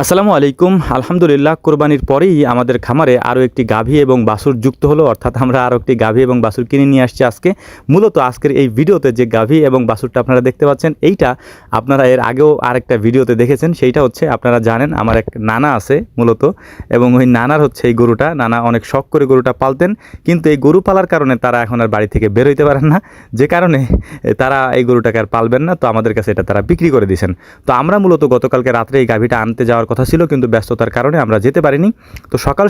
আসসালামু আলাইকুম। আলহামদুলিল্লাহ, কোরবানির পরেই আমাদের খামারে আরও একটি গাভী এবং বাছুর যুক্ত হলো, অর্থাৎ আমরা আরও একটি গাভী এবং বাছুর কিনে নিয়ে আসছি আজকে। মূলত আজকের এই ভিডিওতে যে গাভী এবং বাছুরটা আপনারা দেখতে পাচ্ছেন, এইটা আপনারা এর আগেও আরেকটা ভিডিওতে দেখেছেন। সেইটা হচ্ছে, আপনারা জানেন আমার এক নানা আছে মূলত, এবং ওই নানার হচ্ছে এই গরুটা। নানা অনেক শখ করে গরুটা পালতেন, কিন্তু এই গরু পালার কারণে তারা এখন আর বাড়ি থেকে বের হইতে পারেন না, যে কারণে তারা এই গরুটাকে আর পালবেন না। তো আমাদের কাছে এটা তারা বিক্রি করে দিয়েছেন। তো আমরা মূলত গতকালকে রাত্রে এই গাভীটা আনতে যাওয়ার কথা ছিল, কিন্তু ব্যস্ততার কারণে আমরা যেতে পারিনি। তো সকাল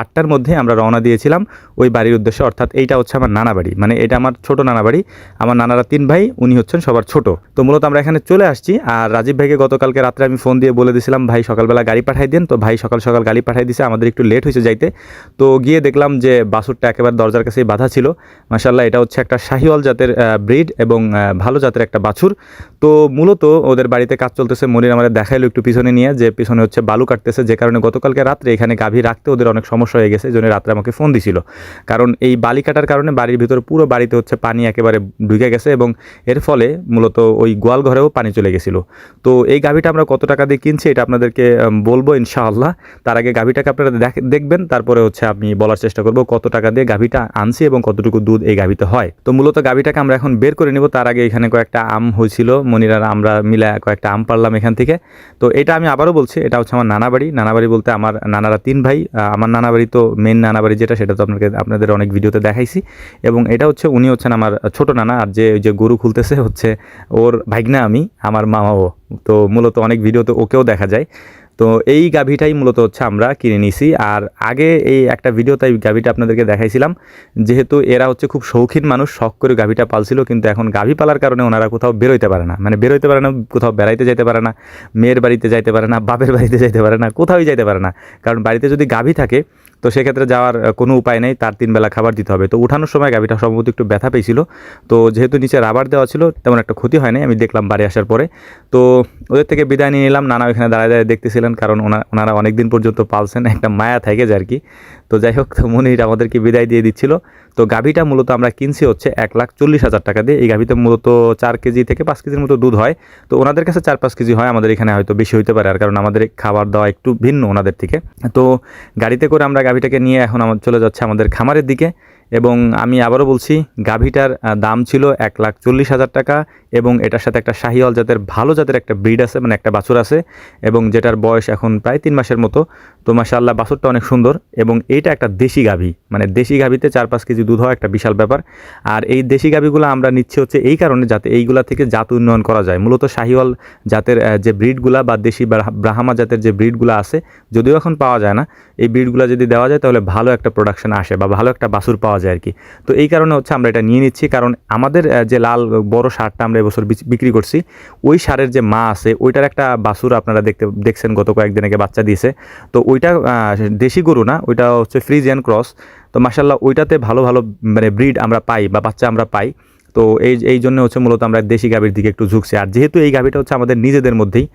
8টার মধ্যে আমরা রওনা দিয়েছিলাম ওই বাড়ির উদ্দেশ্যে। অর্থাৎ এইটা হচ্ছে আমার নানা বাড়ি, মানে এটা আমার ছোট নানা বাড়ি। আমার নানারা 3 ভাই, উনি হচ্ছেন সবার ছোট। তো মূলত আমরা এখানে চলে আসছি। আর রাজীব ভাইকে গতকালকে রাত্রে আমি ফোন দিয়ে বলে দিয়েছিলাম, ভাই সকালবেলা গাড়ি পাঠাই দেন। তো ভাই সকাল সকাল গাড়ি পাঠাই দিয়েছে, আমাদের একটু লেট হয়েছে যাইতে। তো গিয়ে দেখলাম যে বাছুরটা একেবারে দরজার কাছেই বাঁধা ছিল। মাশাআল্লাহ, এটা হচ্ছে একটা শাহিওয়াল জাতের ব্রিড এবং ভালো জাতের একটা বাছুর। তো মূলত ওদের বাড়িতে কাজ চলতেছে। মনির আমাদের দেখাইলো একটু পিছনে নিয়ে, যে পিছনে হচ্ছে বালু কাটতেছে, যে কারণে গতকালকে রাত্রে এখানে গাভী রাখতে ওদের অনেক সমস্যা হয়ে গেছে। এই জন্য রাত্রে আমাকে ফোন দিছিল, কারণ এই বালি কাটার কারণে বাড়ির ভিতরে পুরো বাড়িতে হচ্ছে পানি একেবারে ঢুকে গেছে, এবং এর ফলে মূলত ওই গোয়াল ঘরেও পানি চলে গেছিল। তো এই গাভীটা আমরা কত টাকা দিয়ে কিনছি এটা আপনাদেরকে বলবো ইনশাআল্লাহ। তার আগে গাভীটাকে আপনারা দেখবেন, তারপরে হচ্ছে আমি বলার চেষ্টা করব কত টাকা দিয়ে গাভীটা আনছি এবং কতটুকু দুধ এই গাভীতে হয়। তো মূলত গাভীটাকে আমরা এখন বের করে নিব। তার আগে এখানে কয়েকটা আম হয়েছিল, মনিরা আমরা মিলে কয়েকটা আম পারলাম এখান থেকে। তো এটা আমি আবারও বলছি, এটা হচ্ছে আমার নানা বাড়ি। নানা বাড়ি বলতে আমার নানারা 3 ভাই। আমার নানা বাড়ি তো মেন নানা বাড়ি যেটা, সেটা তো আপনাদের অনেক ভিডিওতে দেখাইছি। এবং এটা হচ্ছে, উনি হচ্ছেন আমার ছোট নানা। আর যে গরু খুলতেছে হচ্ছে ওর ভাইগনা, আমি আমার মামাও। তো মূলত অনেক ভিডিওতে ওকেও দেখা যায়। তো এই গাভীটাই মূলত হচ্ছে আমরা কিনে নিছি। আর আগে এই একটা ভিডিওতে এই গাভীটা আপনাদেরকে দেখাইছিলাম, যেহেতু এরা হচ্ছে খুব শৌখিন মানুষ, শখ করে গাভীটা পালছিল। কিন্তু এখন গাভী পালার কারণে ওনারা কোথাও বেরোইতে পারে না, মানে বেরোইতে পারে না, কোথাও বেড়াইতে যাইতে পারে না, মেয়ের বাড়িতে যাইতে পারে না, বাপের বাড়িতে যাইতে পারে না, কোথাওই যাইতে পারে না। কারণ বাড়িতে যদি গাভী থাকে তো সেক্ষেত্রে যাওয়ার কোনো উপায় নেই, তার 3 বেলা খাবার দিতে হবে। তো উঠানোর সময় গাভীটা সম্ভবত একটু ব্যথা পেয়েছিল। তো যেহেতু নিচে রাবার দেওয়া ছিল, তেমন একটা ক্ষতি হয় নাই, আমি দেখলাম বাড়ি আসার পরে। তো ওদের থেকে বিদায় নিয়ে নিলাম। নানা এখানে দাঁড়ায় দাঁড়িয়ে দেখতেছিলেন, কারণ ওনারা অনেক দিন পর্যন্ত পালছেন, একটা মায়া থাকে যে আর কি। তো যাই হোক, তো মনির আমাদেরকে বিদায় দিয়ে দিচ্ছিল। তো গাভীটা মূলত আমরা কিনছি হচ্ছে 1,40,000 টাকা দিয়ে। এই গাভীতে মূলত 4 কেজি থেকে 5 কেজির মতো দুধ হয়। তো ওনাদের কাছে 4-5 কেজি হয়, আমাদের এখানে হয়তো বেশি হইতে পারে, আর কারণ আমাদের খাবার দাওয়া একটু ভিন্ন ওনাদের থেকে। তো গাড়িতে করে আমরা গাভীটাকে নিয়ে এখন চলে যাচ্ছে আমাদের খামারের দিকে। এবং আমি আবারও বলছি, গাভীটার দাম ছিল 1,40,000 টাকা, এবং এটার সাথে একটা শাহিওয়াল জাতের ভালো জাতের একটা ব্রিড আছে, মানে একটা বাছুর আছে, এবং যেটার বয়স এখন প্রায় 3 মাসের মতো। তো মাশাআল্লাহ, বাছুরটা অনেক সুন্দর। এবং এইটা একটা দেশি গাভী, মানে দেশি গাভীতে 4-5 কেজি দুধ হয়, একটা বিশাল ব্যাপার। আর এই দেশি গাভীগুলো আমরা নিচ্ছি হচ্ছে এই কারণে, যাতে এইগুলা থেকে জাত উন্নয়ন করা যায়। মূলত শাহিওয়াল জাতের যে ব্রিডগুলা বা দেশি ব্রাহ্মা জাতের যে ব্রিডগুলো আছে, যদিও এখন পাওয়া যায় না, এই ব্রিডগুলো যদি দেওয়া যায় তাহলে ভালো একটা প্রোডাকশন আসে বা ভালো একটা বাছুর পাওয়া যায় আর কি। তো এই কারণে হচ্ছে আমরা এটা নিয়ে নিচ্ছি, কারণ আমাদের যে লাল বড় ষাঁড়টা আমরা এবছর বিক্রি করছি, ওই ষাঁড়ের যে মা আছে ওইটার একটা বাছুর আপনারা দেখছেন গত কয়েকদিন আগে বাচ্চা দিয়েছে। তো ওইটা দেশি গরু না, ওইটা হচ্ছে ফ্রিজিয়ান ক্রস। তো মাশাআল্লাহ, ওইটাতে ভালো ভালো মানে ব্রিড আমরা পাই বা বাচ্চা আমরা পাই। তো এই জন্য হচ্ছে মূলত আমরা দেশি গাভীর দিকে একটু ঝুঁকছি। আর যেহেতু এই গাভীটা হচ্ছে আমাদের নিজেদের মধ্যেই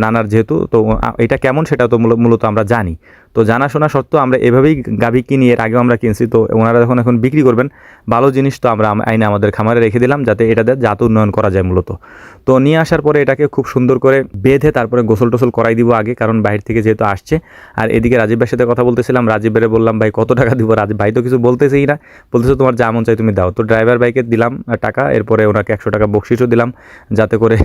নানার, যেহেতু তো এটা কেমন সেটা তো মূলত আমরা জানি। তো জানাশোনা সত্ত্বেও আমরা এভাবেই গাভী কিনি, এর আগেও আমরা কিনছি। তো ওনারা যখন এখন বিক্রি করবেন ভালো জিনিস, তো আমরা আইনে আমাদের খামারে রেখে দিলাম, যাতে এটাতে জাত উন্নয়ন করা যায় মূলত। তো নিয়ে আসার পরে এটাকে খুব সুন্দর করে বেঁধে তারপরে গোসল টোসল করাই দিব আগে, কারণ বাইরে থেকে যেহেতু আসছে। আর এদিকে রাজীব ভাইয়ের সাথে কথা বলতেছিলাম, রাজীব ভাইয়ের বললাম, ভাই কত টাকা দিব? রাজীব ভাই তো কিছু বলতেছেই না, বলতেছে তোমার যা মন চাই তুমি দাও। তো ড্রাইভার ভাইকে দিলাম টাকা, এরপরে ওনাকে 100 টাকা বকশিসও দিলাম, যাতে করে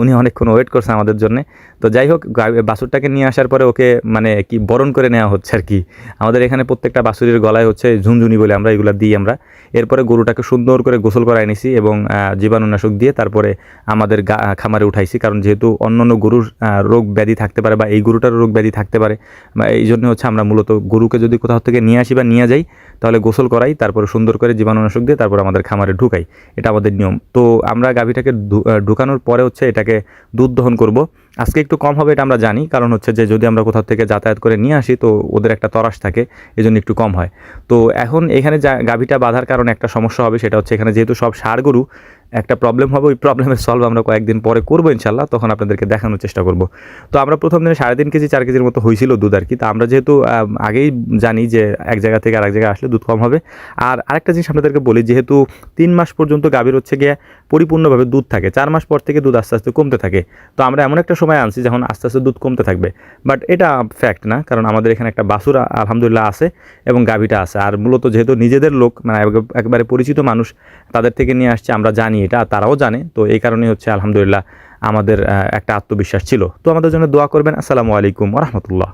উনি অনেকক্ষণ ওয়েট করছে আমাদের জন্য। তো যাই হোক, বাছুরটাকে নিয়ে আসার পরে ওকে মানে কি বরণ করে নেওয়া হচ্ছে আর কি। আমাদের এখানে প্রত্যেকটা বাছুরের গলায় হচ্ছে ঝুনঝুনি বলে আমরা এগুলো দিই আমরা। এরপরে গরুটাকে সুন্দর করে গোসল করাই নিছি এবং জীবাণুনাশক দিয়ে তারপরে আমাদের খামারে উঠাইছি, কারণ যেহেতু অন্যান্য গরুর রোগ ব্যাধি থাকতে পারে বা এই গরুটারও রোগ ব্যাধি থাকতে পারে, বা এই জন্য হচ্ছে আমরা মূলত গরুকে যদি কোথাও থেকে নিয়ে আসি বা নিয়ে যাই, তাহলে গোসল করাই, তারপরে সুন্দর করে জীবাণুনাশক দিয়ে তারপর আমাদের খামারে ঢুকাই। এটা আমাদের নিয়ম। তো আমরা গাভীটাকে ঢুকানোর পরে হচ্ছে এটাকে দুধ দহন করব। আজকে একটু কম হবে এটা আমরা জানি, কারণ হচ্ছে যে যদি আমরা কোথাও থেকে যাতায়াত করে নিয়ে আসি তো ওদের একটা তরাস থাকে, এই জন্য একটু কম হয়। তো এখন এখানে গাভীটা বাঁধার কারণে একটা সমস্যা হবে, সেটা হচ্ছে এখানে যেহেতু সব ষাঁড় গরু, একটা প্রবলেম হবে, ওই প্রবলেমের সলভ আমরা কয়েকদিন পরে করবো ইনশাল্লাহ, তখন আপনাদেরকে দেখানোর চেষ্টা করব। তো আমরা প্রথম দিনে 3.5 কেজি 4 কেজির মতো হয়েছিল দুধ আর কি। তা আমরা যেহেতু আগেই জানি যে এক জায়গা থেকে আরেক জায়গায় আসলে দুধ কম হবে। আর আরেকটা জিনিস আপনাদেরকে বলি, যেহেতু 3 মাস পর্যন্ত গাভীর হচ্ছে গিয়ে পরিপূর্ণভাবে দুধ থাকে, 4 মাস পর থেকে দুধ আস্তে আস্তে কমতে থাকে। তো আমরা এমন একটা সময় আনছি যখন আস্তে আস্তে দুধ কমতে থাকবে, বাট এটা ফ্যাক্ট না, কারণ আমাদের এখানে একটা বাছুর আলহামদুলিল্লাহ আছে এবং গাভীটা আছে। আর মূলত যেহেতু নিজেদের লোক, মানে একেবারে পরিচিত মানুষ, তাদের থেকে নিয়ে আসছে, আমরা জানি এটা, আর তারাও জানে। তো এই কারণেই হচ্ছে আলহামদুলিল্লাহ আমাদের একটা আত্মবিশ্বাস ছিল। তো আমাদের জন্য দোয়া করবেন। আসসালামু আলাইকুম ওয়া রাহমাতুল্লাহ।